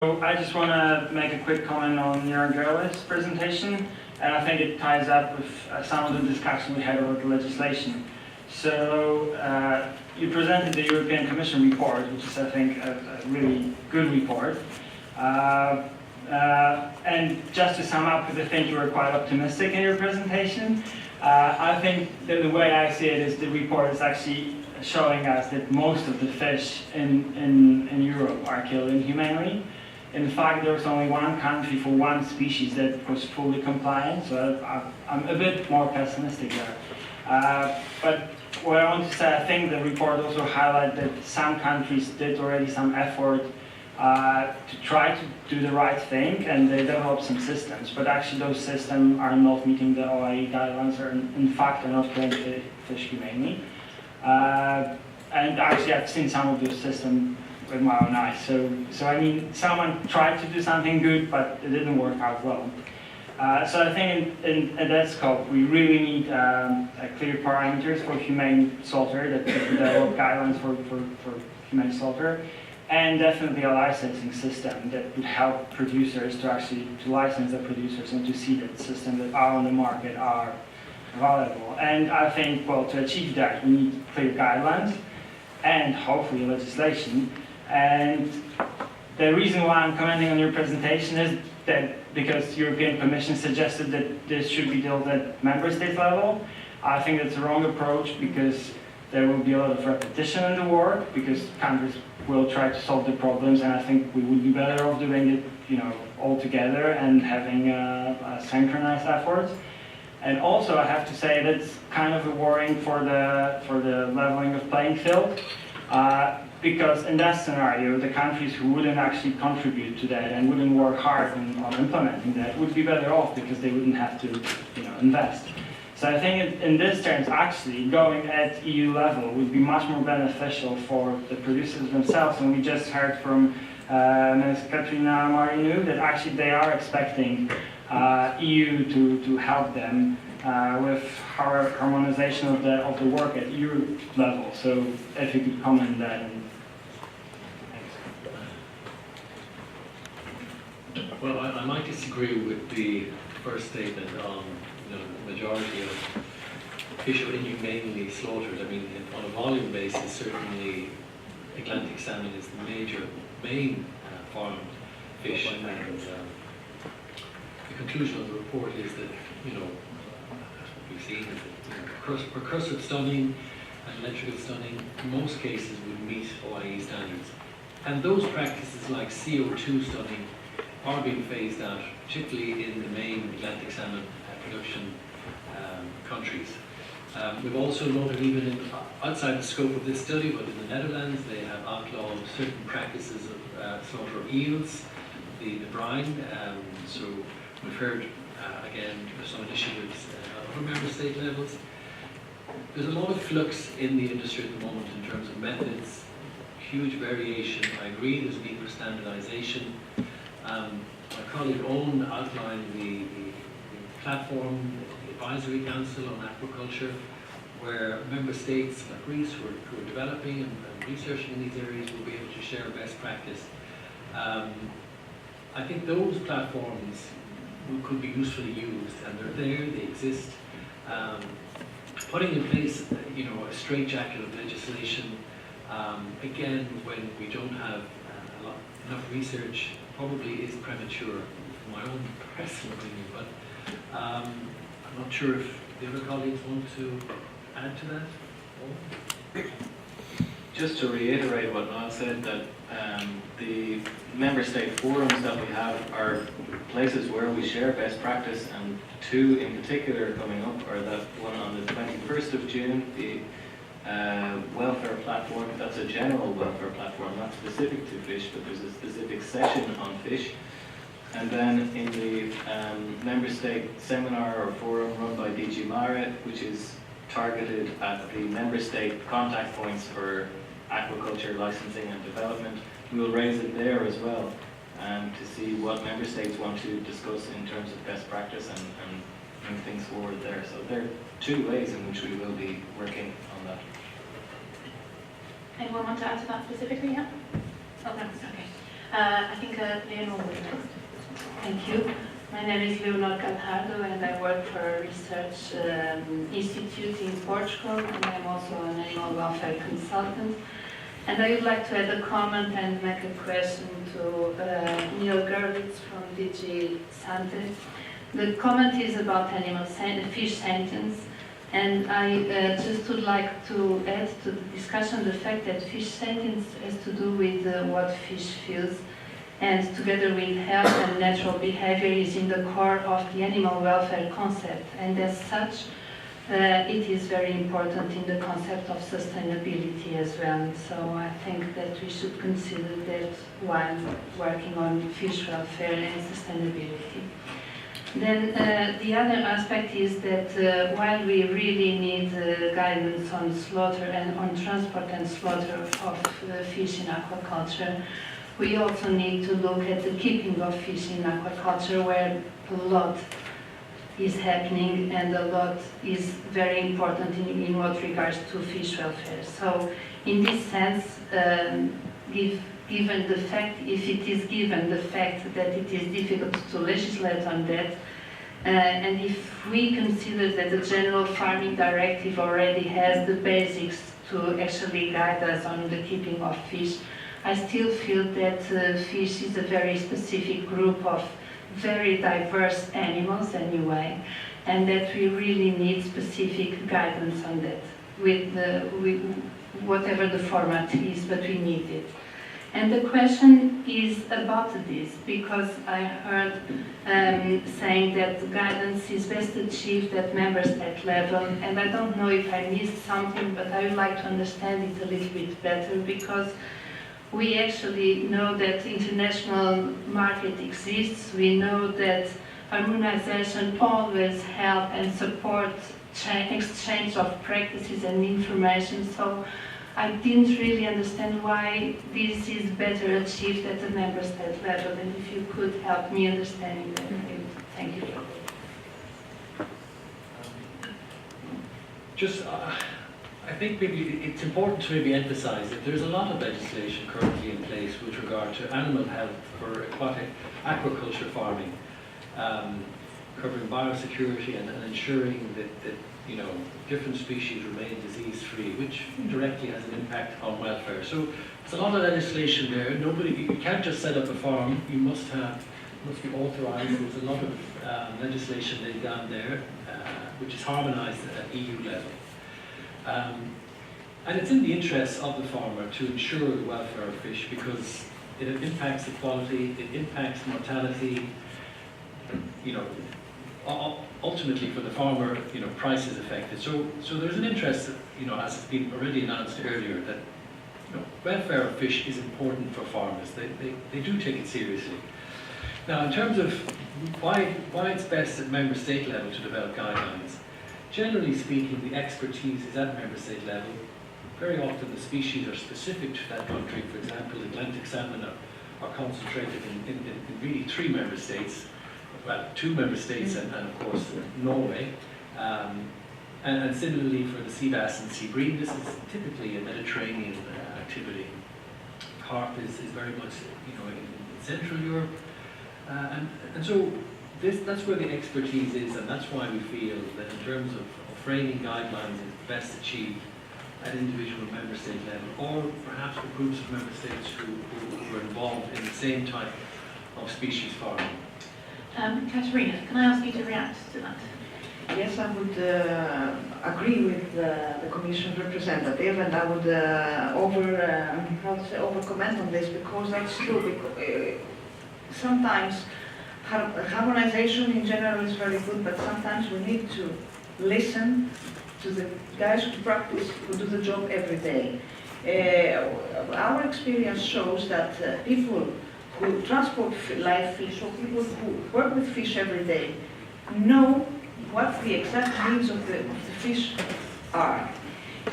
So I just want to make a quick comment on Jörn Gerlich's presentation, and I think it ties up with some of the discussion we had about the legislation. So you presented the European Commission report, which is, I think, a really good report. And just to sum up, because I think you were quite optimistic in your presentation, I think that the way I see it is the report is actually showing us that most of the fish in Europe are killed inhumanely. In fact, there was only one country for one species that was fully compliant, so I'm a bit more pessimistic there. But what I want to say, I think the report also highlighted that some countries did already some effort to try to do the right thing, and they developed some systems, but actually those systems are not meeting the OIE guidelines, or in fact are not killing fish humanely. And actually I've seen some of those systems with my own eyes. So I mean, someone tried to do something good, but it didn't work out well. So I think in that scope, we really need clear parameters for humane slaughter, that develop guidelines for humane slaughter, and definitely a licensing system that would help producers to license the producers and to see that systems that are on the market are valuable. And I think, well, to achieve that, we need clear guidelines and hopefully legislation. And the reason why I'm commenting on your presentation is that because the European Commission suggested that this should be dealt at member state level, I think that's a wrong approach, because there will be a lot of repetition in the work, because countries will try to solve the problems, and I think we would be better off doing it, all together and having a synchronized efforts. And also, I have to say that's kind of a worrying for the leveling of playing field. Because in that scenario, the countries who wouldn't actually contribute to that and wouldn't work hard on implementing that would be better off, because they wouldn't have to invest. So I think in this terms, actually, going at EU level would be much more beneficial for the producers themselves. And we just heard from Ms. Katrina Marinou that actually they are expecting EU to help them with harmonization of the work at EU level. So if you could comment on that. Well, I might disagree with the first statement on the majority of fish are inhumanely slaughtered. I mean, on a volume basis, certainly Atlantic salmon is the main farmed fish, and the conclusion of the report is that what we've seen is that percussive stunning and electrical stunning in most cases would meet OIE standards, and those practices like CO2 stunning are being phased out, particularly in the main Atlantic salmon production countries. We've also noted, even outside the scope of this study, but in the Netherlands, they have outlawed certain practices of slaughter of eels, the brine. So we've heard, again, some initiatives at other member state levels. There's a lot of flux in the industry at the moment in terms of methods, huge variation. I agree there's a need for standardization. My colleague Owen outlined the platform, the advisory council on aquaculture, where member states like Greece who are developing and researching in these areas will be able to share best practice. I think those platforms could be usefully used, and they're there, they exist. Putting in place, a straitjacket of legislation, again, when we don't have enough research, probably is premature, in my own personal opinion. But I'm not sure if the other colleagues want to add to that. Just to reiterate what Niall said, that the member state forums that we have are places where we share best practice, and two in particular coming up are that one on the 21st of June, the welfare platform. That's a general welfare platform, not specific to fish, but there's a specific session on fish. And then in the member state seminar or forum run by DG Mare, which is targeted at the member state contact points for aquaculture licensing and development, we will raise it there as well, to see what member states want to discuss in terms of best practice and bring things forward there. So there are two ways in which we will be working on that. Anyone want to add to that specifically? Yeah? Oh, no. Okay. I think Leonor will be next. Thank you. My name is Leonor Galhardo and I work for a research institute in Portugal, and I'm also an animal welfare consultant. And I would like to add a comment and make a question to Neil Gerlitz from DG Sante. The comment is about fish sentience, and I just would like to add to the discussion the fact that fish sentience has to do with what fish feels, and together with health and natural behavior is in the core of the animal welfare concept, and as such it is very important in the concept of sustainability as well. So I think that we should consider that while working on fish welfare and sustainability. Then the other aspect is that while we really need guidance on slaughter and on transport and slaughter of fish in aquaculture, we also need to look at the keeping of fish in aquaculture, where a lot is happening and a lot is very important in what regards to fish welfare. So in this sense, given the fact, if it is given the fact that it is difficult to legislate on that, and if we consider that the General Farming Directive already has the basics to actually guide us on the keeping of fish, I still feel that fish is a very specific group of very diverse animals anyway, and that we really need specific guidance on that, with whatever the format is, but we need it. And the question is about this, because I heard saying that guidance is best achieved at member state level, and I don't know if I missed something, but I would like to understand it a little bit better, because we actually know that international market exists. We know that harmonization always help and support exchange of practices and information. So I didn't really understand why this is better achieved at the member state level, and if you could help me understanding that, thank you. I think maybe it's important to maybe emphasize that there's a lot of legislation currently in place with regard to animal health for aquatic aquaculture farming, covering biosecurity and ensuring that you know, different species remain disease-free, which directly has an impact on welfare. So there's a lot of legislation there. You can't just set up a farm. You must be authorised. There's a lot of legislation laid down there, which is harmonised at EU level. And it's in the interest of the farmer to ensure the welfare of fish, because it impacts the quality, it impacts mortality. You know, ultimately for the farmer, you know, price is affected. So there's an interest, you know, as has been already announced earlier, that you know, welfare of fish is important for farmers. They do take it seriously. Now, in terms of why it's best at member state level to develop guidelines, generally speaking, the expertise is at member state level. Very often the species are specific to that country. For example, Atlantic salmon are concentrated in really 3 member states, well, 2 member states and of course Norway. And similarly for the sea bass and sea bream, this is typically a Mediterranean activity. Carp is very much, you know, in Central Europe. And so that's where the expertise is, and that's why we feel that in terms of framing guidelines, it's best achieved at individual member state level, or perhaps with groups of member states who are involved in the same type of species farming. Katerina, can I ask you to react to that? Yes, I would agree with the Commission representative, and I would over comment on this, because that's true. Because, sometimes harmonization in general is very good, but sometimes we need to listen to the guys who practice, who do the job every day. Our experience shows that people who transport live fish, or people who work with fish every day, know what the exact needs of the fish are.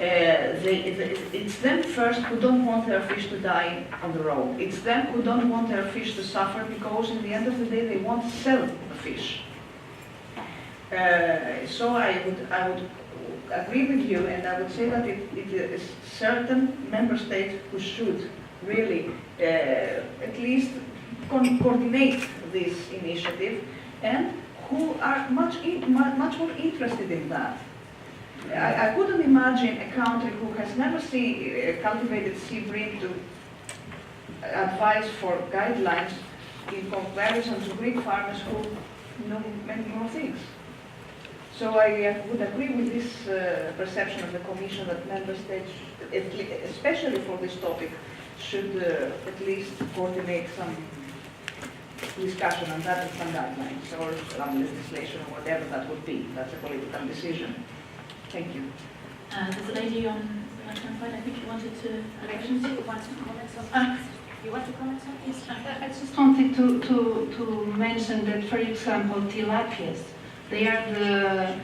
It's them first who don't want their fish to die on the road. It's them who don't want their fish to suffer, because in the end of the day they want to sell the fish. So I would agree with you, and I would say that it is certain member states who should really at least coordinate this initiative and who are much more interested in that. I couldn't imagine a country who has never cultivated sea bream to advise for guidelines in comparison to Greek farmers who know many more things. So I would agree with this perception of the Commission that member states, especially for this topic, should at least coordinate some discussion on that and some guidelines or some legislation or whatever that would be. That's a political decision. Thank you. There's a lady on the left-hand side, I think you wanted to... You want to comment on? You want to comment on? Yes. I just wanted to mention that, for example, tilapias, they are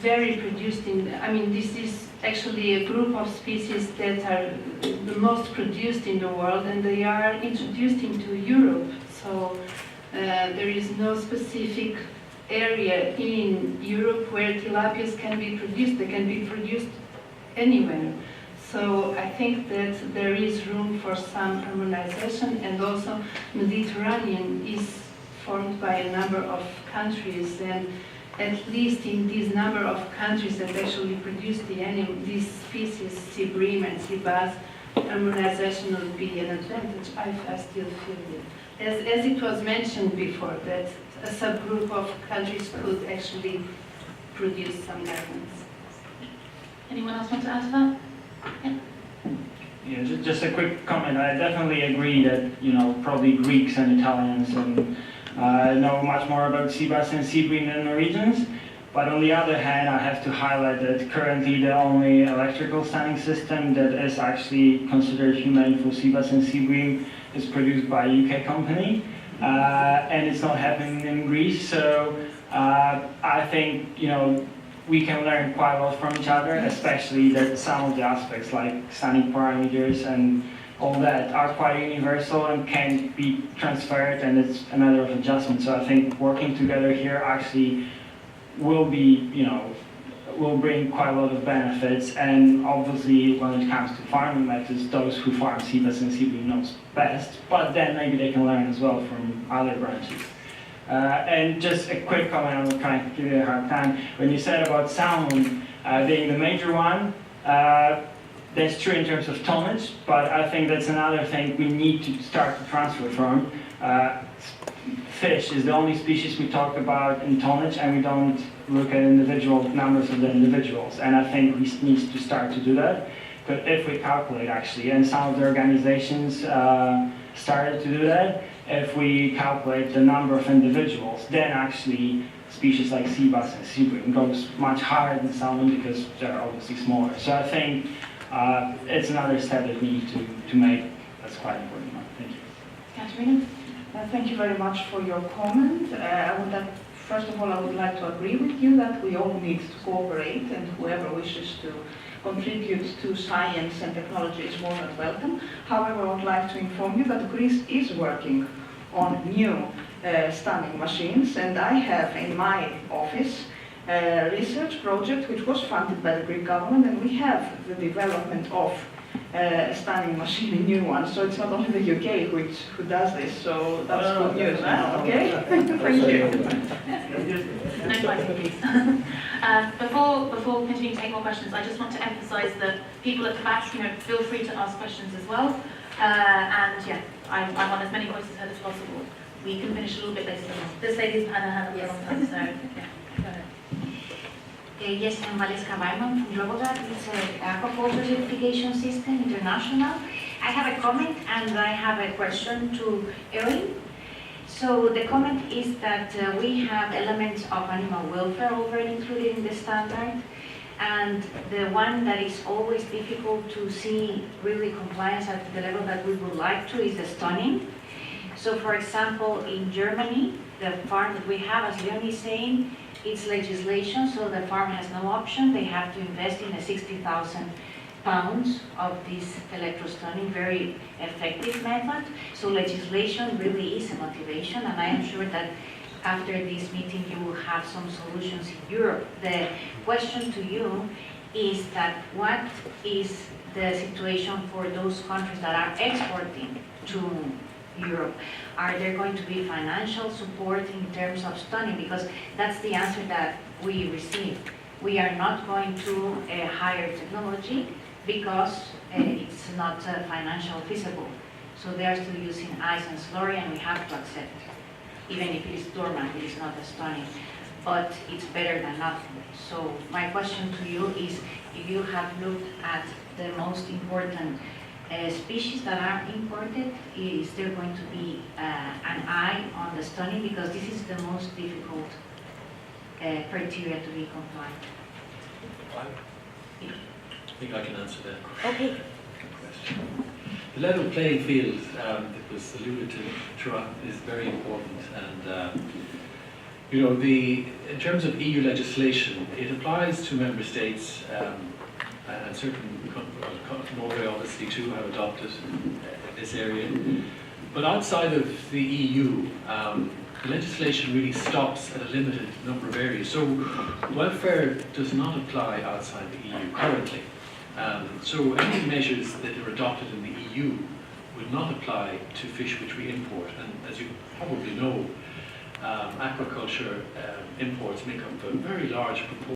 very produced in, I mean, this is actually a group of species that are the most produced in the world, and they are introduced into Europe. So there is no specific area in Europe where tilapias can be produced. They can be produced anywhere. So I think that there is room for some harmonization, and also Mediterranean is formed by a number of countries, and at least in this number of countries that actually produce these species, sea bream and sea bass, harmonization would be an advantage. I still feel it. As it was mentioned before, that a subgroup of countries could actually produce some guidelines. Anyone else want to add to that? Yeah, just a quick comment. I definitely agree that, probably Greeks and Italians and know much more about sea bass and sea bream than Norwegians. But on the other hand, I have to highlight that currently the only electrical stunning system that is actually considered humane for sea bass and sea bream is produced by a UK company. And it's not happening in Greece. So I think, we can learn quite a lot from each other, especially that some of the aspects like stunning parameters and all that are quite universal and can be transferred, and it's a matter of adjustment. So I think working together here actually will be, will bring quite a lot of benefits. And obviously when it comes to farming methods, those who farm sea bass and sea bream knows best, but then maybe they can learn as well from other branches. And just a quick comment, I'm trying to give you a hard time. When you said about salmon being the major one, that's true in terms of tonnage, but I think that's another thing we need to start to transfer from. Fish is the only species we talk about in tonnage, and we don't look at individual numbers of the individuals. And I think we need to start to do that. But if we calculate actually, and some of the organizations started to do that, if we calculate the number of individuals, then actually species like sea bass and sea bream goes much higher than salmon because they're obviously smaller. So I think it's another step that we need to make. That's quite important. Thank you. Katerina? Thank you very much for your comment. First of all, I would like to agree with you that we all need to cooperate, and whoever wishes to contribute to science and technology is more than welcome. However, I would like to inform you that Greece is working on new stunning machines, and I have in my office a research project which was funded by the Greek government, and we have the development of a stunning machine, a new one. So it's not only the UK who does this, so that's good news, huh? Okay? Thank you. No fighting, please. Before continuing to take more questions, I just want to emphasise that people at the back, feel free to ask questions as well. And yeah, I want as many voices heard as possible. We can finish a little bit later. This lady's had her hand up for a long time, so yeah, go ahead. Yes, I'm Valeska Weiman from Global. It's an aquaculture certification system, international. I have a comment and I have a question to Erin. So the comment is that we have elements of animal welfare already included in the standard, and the one that is always difficult to see really compliance at the level that we would like to is the stunning. So for example, in Germany, the farm that we have, as Leon is saying, it's legislation, so the farm has no option. They have to invest in a 60,000 pounds of this electrostunning, very effective method. So legislation really is a motivation, and I am sure that after this meeting you will have some solutions in Europe. The question to you is that what is the situation for those countries that are exporting to Europe? Are there going to be financial support in terms of stunning? Because that's the answer that we receive. We are not going to hire technology because it's not financially feasible. So they are still using ice and slurry, and we have to accept it. Even if it is dormant, it is not stunning, but it's better than nothing. So my question to you is, if you have looked at the most important species that are imported, is there going to be an eye on the stunning? Because this is the most difficult criteria to be compliant. I think I can answer that Okay. question. The level playing field that was alluded to throughout is very important, and you know, in terms of EU legislation, it applies to member states, and certain Norway obviously too have adopted this area. But outside of the EU, the legislation really stops at a limited number of areas. So welfare does not apply outside the EU currently. So any measures that are adopted in the EU would not apply to fish which we import. And as you probably know, aquaculture imports make up a very large proportion